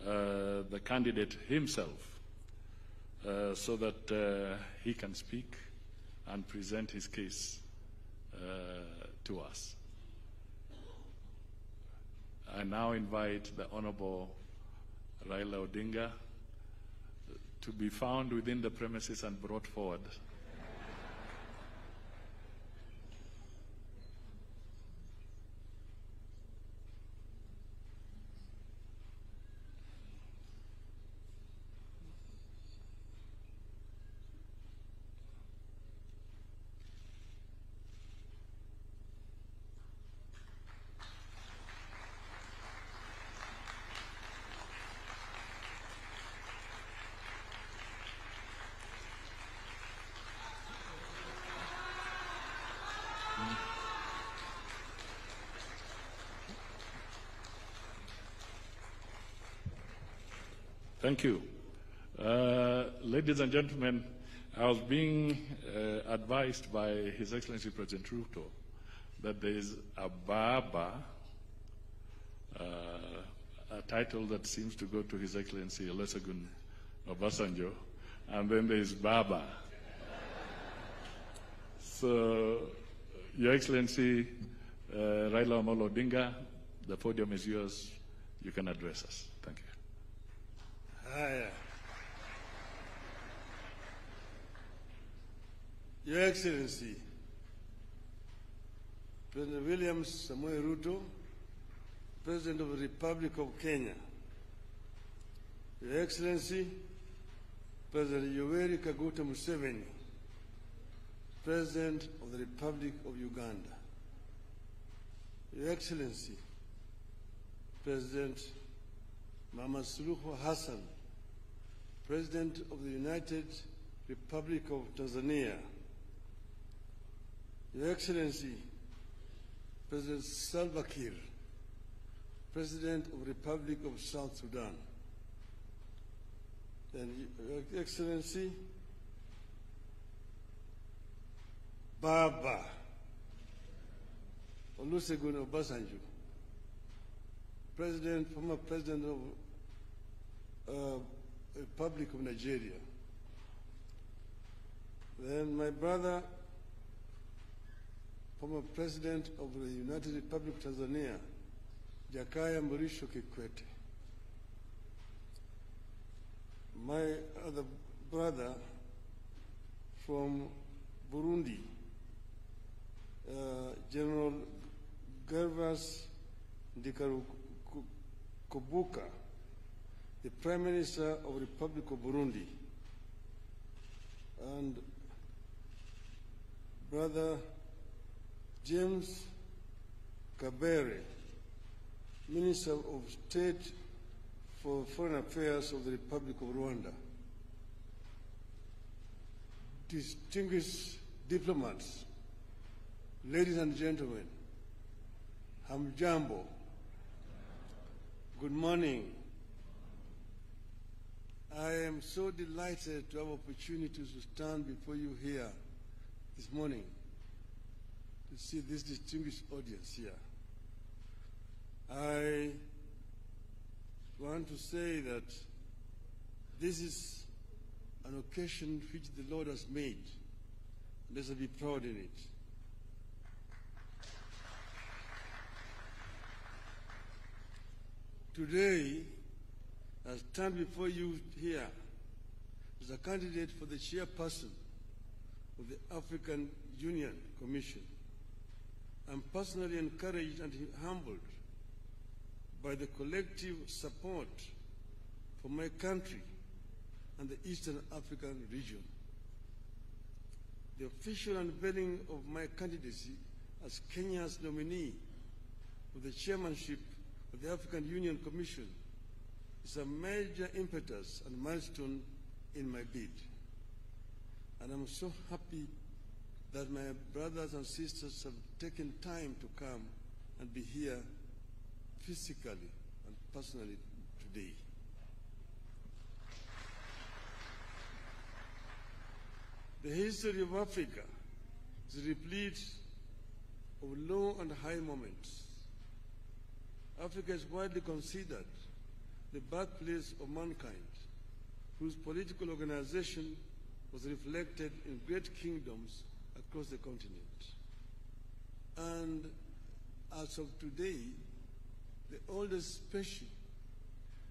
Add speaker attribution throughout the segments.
Speaker 1: the candidate himself so that he can speak and present his case to us. I now invite the Honorable Raila Odinga to be found within the premises and brought forward. Thank you. Ladies and gentlemen, I was being advised by His Excellency President Ruto that there is a Baba, a title that seems to go to His Excellency Olusegun Obasanjo, and then there is Baba. So, Your Excellency Raila Amolo Odinga, the podium is yours. You can address us. Thank you.
Speaker 2: Your Excellency, President William Samoei Ruto, President of the Republic of Kenya, Your Excellency, President Yoweri Kaguta Museveni, President of the Republic of Uganda, Your Excellency, President Mama Suluhu Hassan, President of the United Republic of Tanzania, Your Excellency, President Salva Kiir, President of the Republic of South Sudan, and Your Excellency, Baba Olusegun Obasanjo, former President of the Republic of Nigeria. Then my brother, former President of the United Republic of Tanzania, Jakaya Mrisho Kikwete. My other brother from Burundi, General Gervas Ndikarukubuka, the Prime Minister of the Republic of Burundi, and Brother James Kabere, Minister of State for Foreign Affairs of the Republic of Rwanda. Distinguished diplomats, ladies and gentlemen, hamjambo, good morning. I am so delighted to have opportunity to stand before you here this morning to see this distinguished audience here. I want to say that this is an occasion which the Lord has made. Let's be proud in it. Today, I stand before you here as a candidate for the chairperson of the African Union Commission. I'm personally encouraged and humbled by the collective support for my country and the Eastern African region. The official unveiling of my candidacy as Kenya's nominee for the chairmanship of the African Union Commission is a major impetus and milestone in my bid. And I'm so happy that my brothers and sisters have taken time to come and be here physically and personally today. The history of Africa is replete of low and high moments. Africa is widely considered the birthplace of mankind, whose political organization was reflected in great kingdoms across the continent. And as of today, the oldest species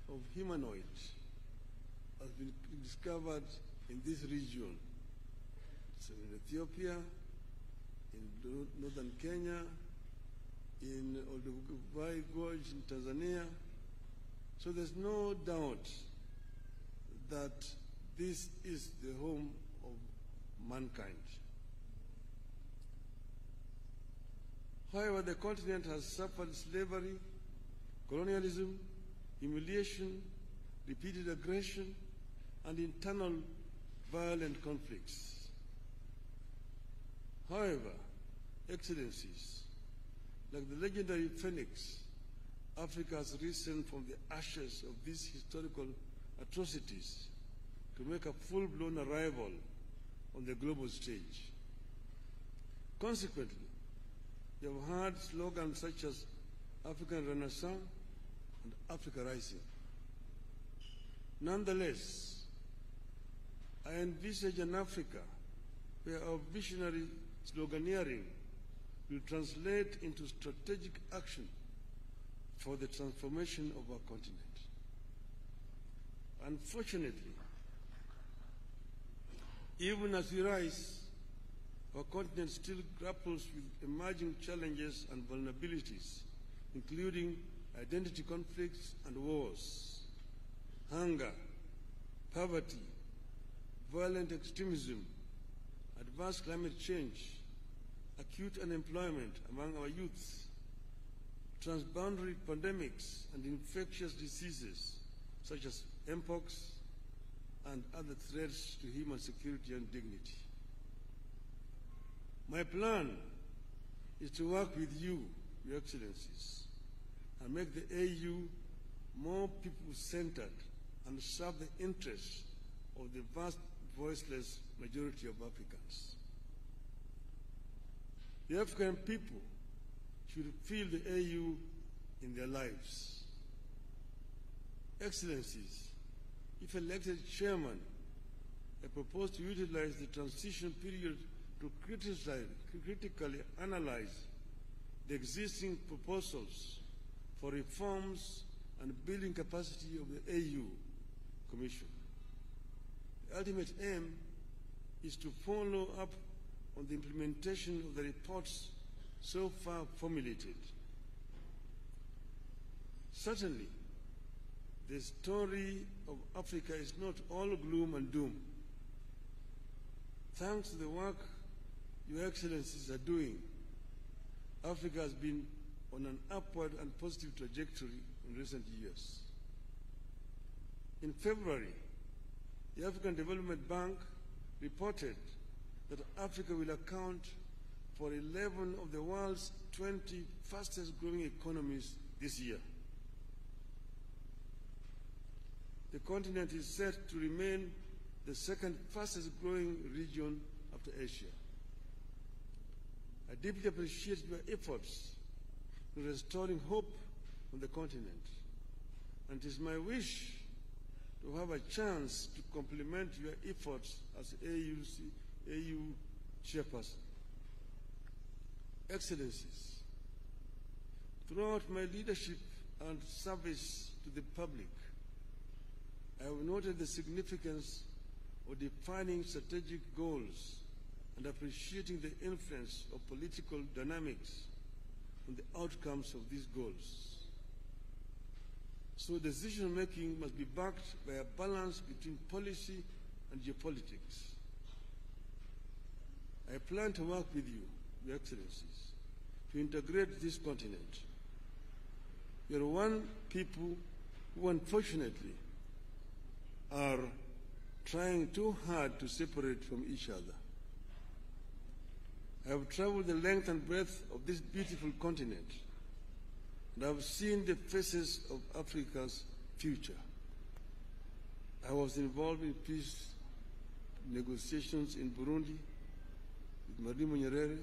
Speaker 2: of humanoid has been discovered in this region. So in Ethiopia, in northern Kenya, in Olduvai Gorge in Tanzania. So there's no doubt that this is the home of mankind. However, the continent has suffered slavery, colonialism, humiliation, repeated aggression, and internal violent conflicts. However, Excellencies, like the legendary phoenix, Africa has risen from the ashes of these historical atrocities to make a full-blown arrival on the global stage. Consequently, you have heard slogans such as African Renaissance and Africa Rising. Nonetheless, I envisage an Africa where our visionary sloganeering will translate into strategic action for the transformation of our continent. Unfortunately, even as we rise, our continent still grapples with emerging challenges and vulnerabilities, including identity conflicts and wars, hunger, poverty, violent extremism, adverse climate change, acute unemployment among our youth, transboundary pandemics and infectious diseases such as mpox and other threats to human security and dignity. My plan is to work with you, Your Excellencies, and make the AU more people-centered and serve the interests of the vast voiceless majority of Africans. The African people should feel the AU in their lives. Excellencies, if elected chairman, I propose to utilize the transition period to critically analyze the existing proposals for reforms and building capacity of the AU Commission. The ultimate aim is to follow up on the implementation of the reports so far formulated. Certainly, the story of Africa is not all gloom and doom. Thanks to the work Your Excellencies are doing, Africa has been on an upward and positive trajectory in recent years. In February, the African Development Bank reported that Africa will account for 11 of the world's 20 fastest growing economies this year. The continent is set to remain the second fastest growing region after Asia. I deeply appreciate your efforts in restoring hope on the continent, and it is my wish to have a chance to complement your efforts as AU Chairperson. Excellencies, throughout my leadership and service to the public, I have noted the significance of defining strategic goals and appreciating the influence of political dynamics on the outcomes of these goals. So decision-making must be backed by a balance between policy and geopolitics. I plan to work with you, Your Excellencies, to integrate this continent. We are one people who unfortunately are trying too hard to separate from each other. I have traveled the length and breadth of this beautiful continent, and I have seen the faces of Africa's future. I was involved in peace negotiations in Burundi with Marimu Nyerere.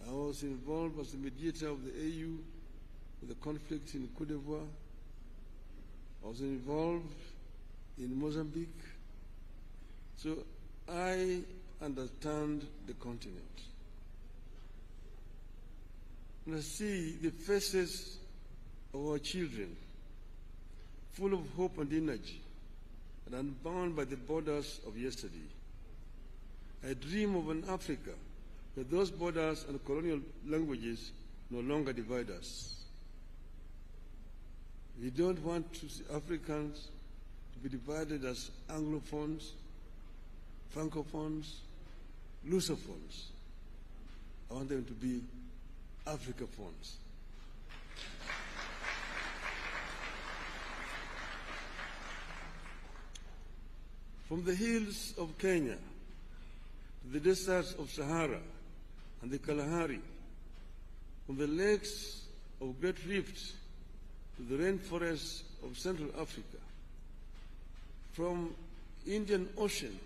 Speaker 2: I was involved as the mediator of the AU with the conflict in Côte d'Ivoire. was involved in Mozambique, so I understand the continent. When I see the faces of our children, full of hope and energy, and unbound by the borders of yesterday, I dream of an Africa where those borders and colonial languages no longer divide us. We don't want to see Africans to be divided as Anglophones, Francophones, Lusophones. I want them to be Africaphones. From the hills of Kenya to the deserts of Sahara and the Kalahari, from the lakes of Great Rift to the rainforests of Central Africa, from Indian Ocean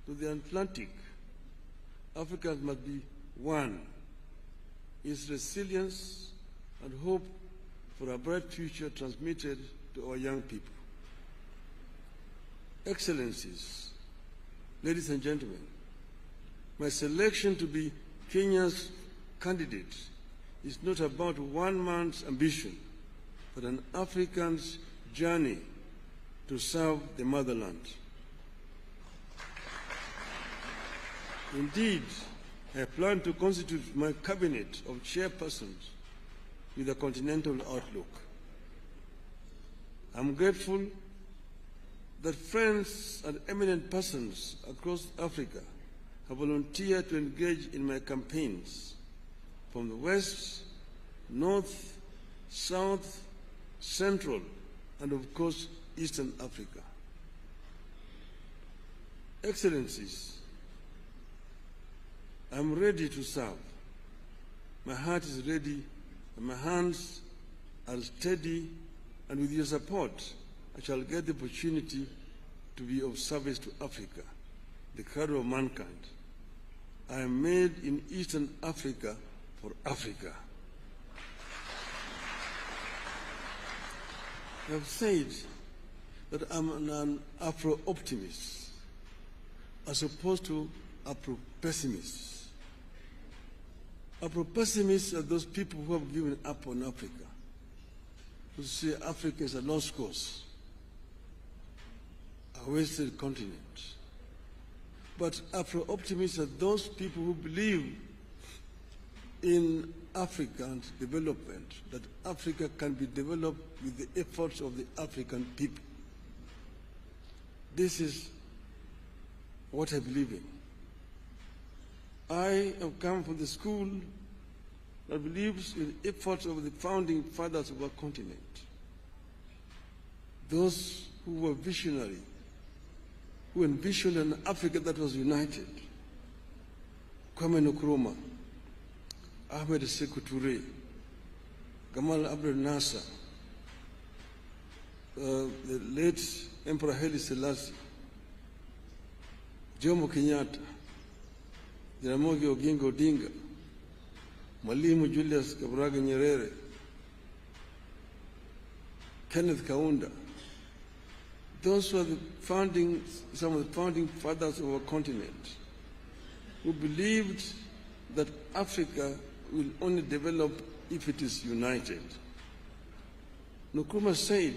Speaker 2: to the Atlantic, Africans must be one. Its resilience and hope for a bright future transmitted to our young people. Excellencies, ladies and gentlemen, my selection to be Kenya's candidate is not about one man's ambition, but an African's journey to serve the motherland. Indeed, I plan to constitute my cabinet of chairpersons with a continental outlook. I'm grateful that friends and eminent persons across Africa have volunteered to engage in my campaigns from the West, North, South, Central, and of course, Eastern Africa. Excellencies, I'm ready to serve. My heart is ready, and my hands are steady, and with your support, I shall get the opportunity to be of service to Africa, the cradle of mankind. I am made in Eastern Africa for Africa. I have said that I'm an Afro-optimist as opposed to Afro-pessimist. Afro-pessimists are those people who have given up on Africa, who say Africa is a lost cause, a wasted continent. But Afro-optimists are those people who believe in African development, that Africa can be developed with the efforts of the African people. This is what I believe in. I have come from the school that believes in the efforts of the founding fathers of our continent, those who were visionary, who envisioned an Africa that was united. Kwame Nkrumah, Ahmed Sekou Touré, Gamal Abdel Nasser, the late Emperor Haile Selassie, Jomo Kenyatta, Jaramogi Oginga Odinga, Mwalimu Julius Kambarage Nyerere, Kenneth Kaunda. Those were some of the founding fathers of our continent, who believed that Africa will only develop if it is united. Nkrumah said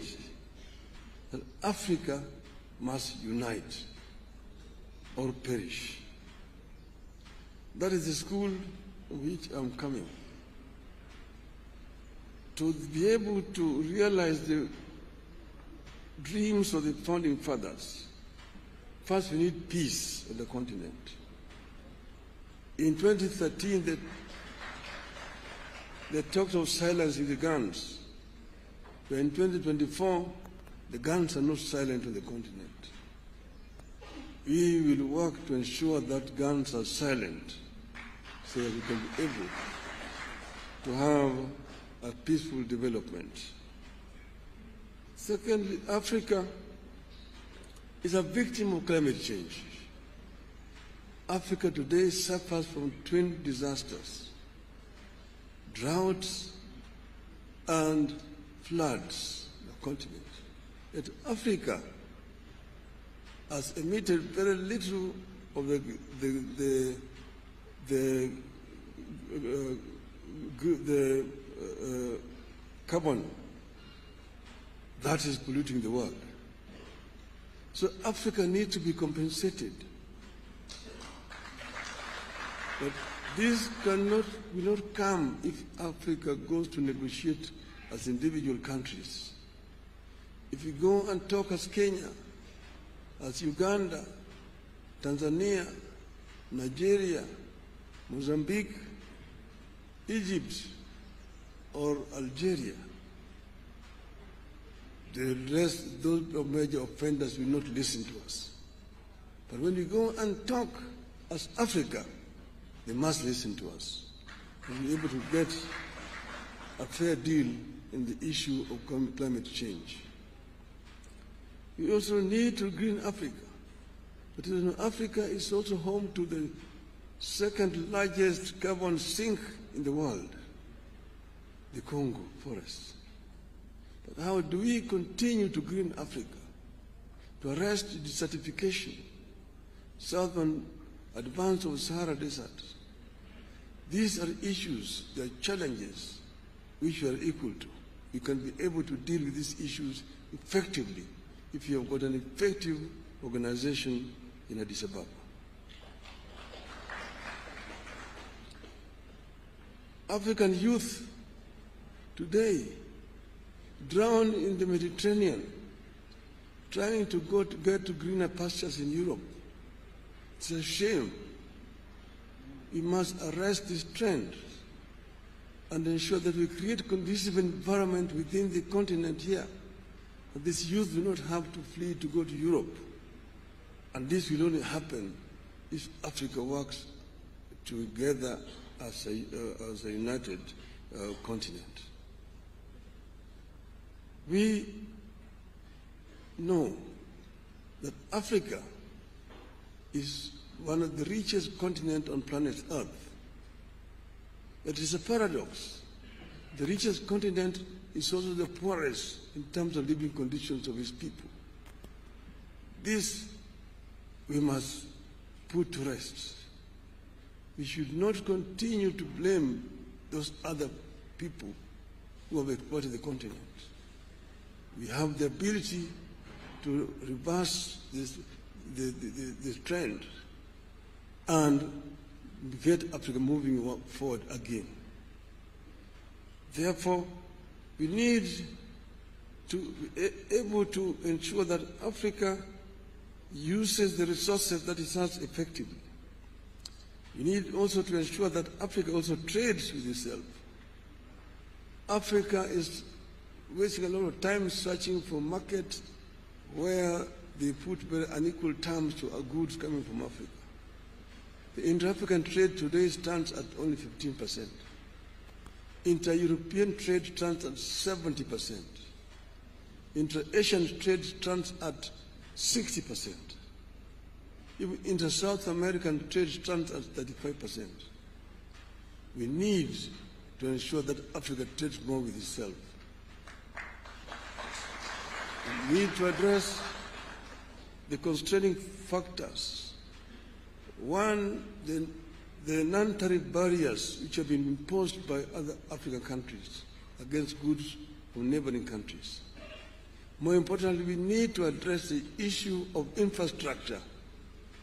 Speaker 2: that Africa must unite or perish. That is the school of which I'm coming. To be able to realize the dreams of the founding fathers, first we need peace on the continent. In 2013, they talked of silencing the guns. But in 2024, the guns are not silent on the continent. We will work to ensure that guns are silent so that we can be able to have a peaceful development. Secondly, Africa is a victim of climate change. Africa today suffers from twin disasters: droughts and floods on the continent. that Africa has emitted very little of the carbon that is polluting the world. So Africa needs to be compensated. But this will not come if Africa goes to negotiate as individual countries. If we go and talk as Kenya, as Uganda, Tanzania, Nigeria, Mozambique, Egypt, or Algeria, the rest, those major offenders will not listen to us. But when we go and talk as Africa, they must listen to us and be able to get a fair deal in the issue of climate change. We also need to green Africa. But you know, Africa is also home to the second largest carbon sink in the world, the Congo forest. But how do we continue to green Africa, to arrest desertification, southern advance of Sahara Desert? These are issues, they are challenges which we are equal to. We can be able to deal with these issues effectively if you have got an effective organization in Addis Ababa. African youth today drown in the Mediterranean, trying to get to greener pastures in Europe. It's a shame. We must arrest this trend and ensure that we create a conducive environment within the continent here. That this youth do not have to flee to go to Europe. And this will only happen if Africa works together as a united continent. We know that Africa is one of the richest continents on planet Earth. It is a paradox. The richest continent is also the poorest in terms of living conditions of its people. This we must put to rest. We should not continue to blame those other people who have exploited the continent. We have the ability to reverse this trend and get Africa moving forward again. Therefore, we need to be able to ensure that Africa uses the resources that it has effectively. We need also to ensure that Africa also trades with itself. Africa is wasting a lot of time searching for markets where they put very unequal terms to our goods coming from Africa. The inter-African trade today stands at only 15%. Inter-European trade stands at 70%. Inter-Asian trade stands at 60%. Even inter-South American trade stands at 35%. We need to ensure that Africa trades more with itself. We need to address the constraining factors. One, the non-tariff barriers which have been imposed by other African countries against goods from neighboring countries. More importantly, we need to address the issue of infrastructure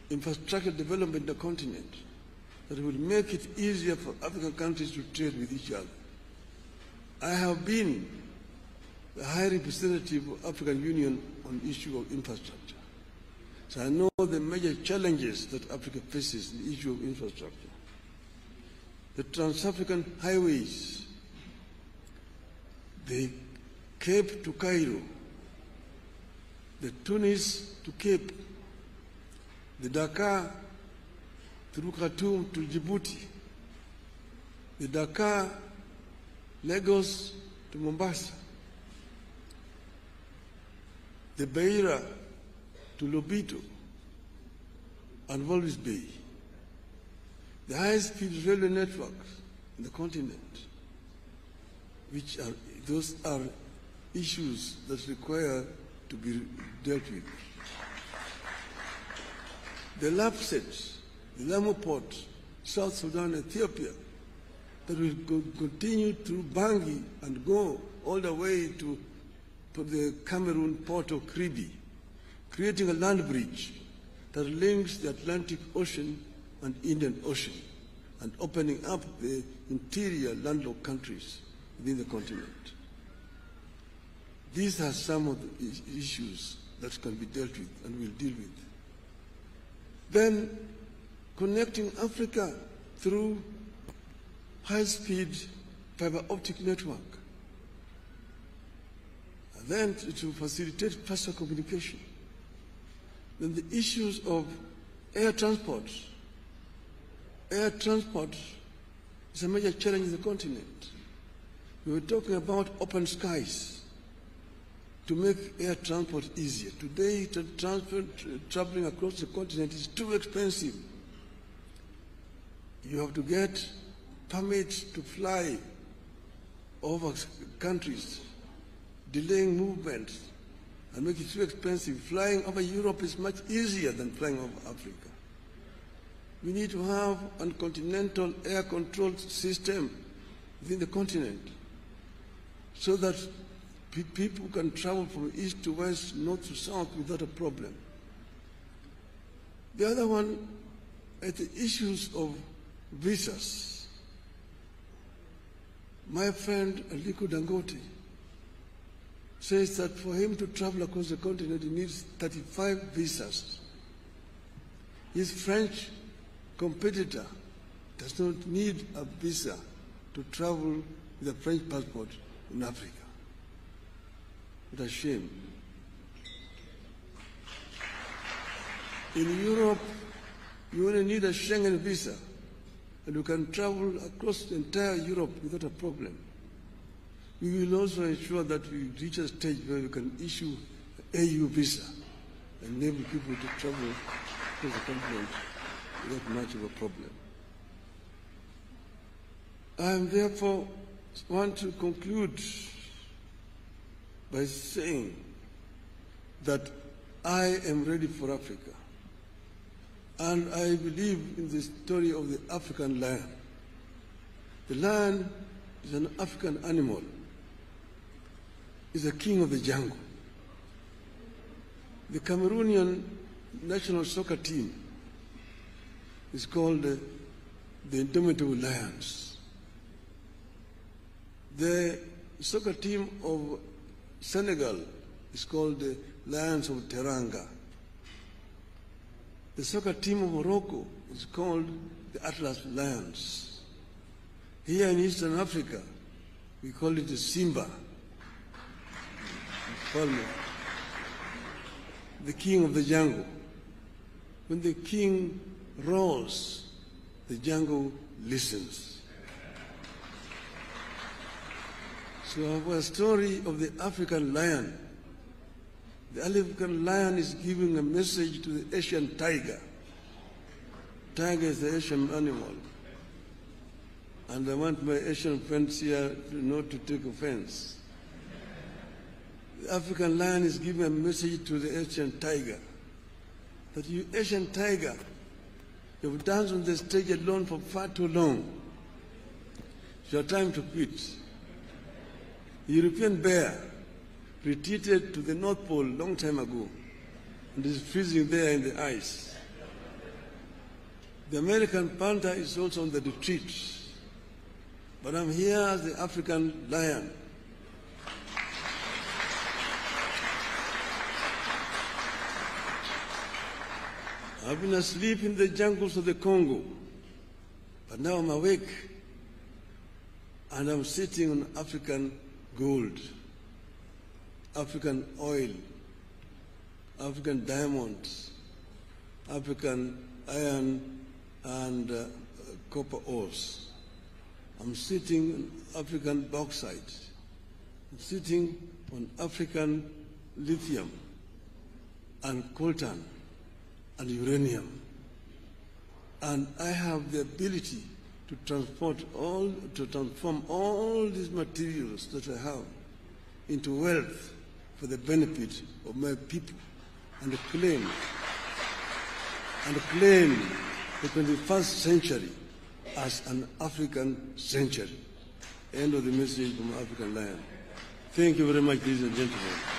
Speaker 2: development in the continent that will make it easier for African countries to trade with each other. I have been the High Representative of the African Union on the issue of infrastructure. So I know the major challenges that Africa faces in the issue of infrastructure. The Trans-African highways, the Cape to Cairo, the Tunis to Cape, the Dakar through Khartoum to Djibouti, the Dakar, Lagos to Mombasa, the Beira to Lobito and Walvis Bay, the high-speed railway networks in the continent, those are issues that require to be dealt with. The Lapset, the Lamu Port, South Sudan, Ethiopia, that will continue through Bangui and go all the way to the Cameroon port of Kribi, creating a land bridge that links the Atlantic Ocean and Indian Ocean and opening up the interior landlocked countries within the continent. These are some of the issues that can be dealt with and will deal with. Then connecting Africa through high-speed fiber optic network. And then to facilitate faster communication. Then the issues of air transport. Air transport is a major challenge in the continent. We were talking about open skies to make air transport easier. Today, traveling across the continent is too expensive. You have to get permits to fly over countries, delaying movements, and make it too expensive. Flying over Europe is much easier than flying over Africa. We need to have a continental air control system within the continent so that people can travel from east to west, north to south without a problem. The other one is the issues of visas. My friend Aliko Dangote says that for him to travel across the continent, he needs 35 visas. His French competitor does not need a visa to travel with a French passport in Africa. What a shame. In Europe, you only need a Schengen visa, and you can travel across the entire Europe without a problem. We will also ensure that we reach a stage where we can issue an AU visa and enable people to travel across the continent without much of a problem. I therefore want to conclude by saying that I am ready for Africa. And I believe in the story of the African lion. The lion is an African animal. It's a king of the jungle. The Cameroonian national soccer team is called the Indomitable Lions. The soccer team of Senegal is called the Lions of Teranga. The soccer team of Morocco is called the Atlas Lions. Here in Eastern Africa, we call it the Simba. The king of the jungle. When the king roars, the jungle listens. So our story of the African lion. The African lion is giving a message to the Asian tiger. Tiger is the Asian animal. And I want my Asian friends here not to take offense. The African lion is giving a message to the Asian tiger. That you Asian tiger, you've danced on the stage alone for far too long. It's your time to quit. The European bear retreated to the North Pole a long time ago and is freezing there in the ice. The American panther is also on the retreat. But I'm here as the African lion. I've been asleep in the jungles of the Congo, but now I'm awake and I'm sitting on African gold, African oil, African diamonds, African iron and copper ores. I'm sitting on African bauxite. I'm sitting on African lithium and coltan and uranium. And I have the ability to transform all these materials that I have into wealth for the benefit of my people and claim the 21st century as an African century. End of the message from African Lion. Thank you very much, ladies and gentlemen.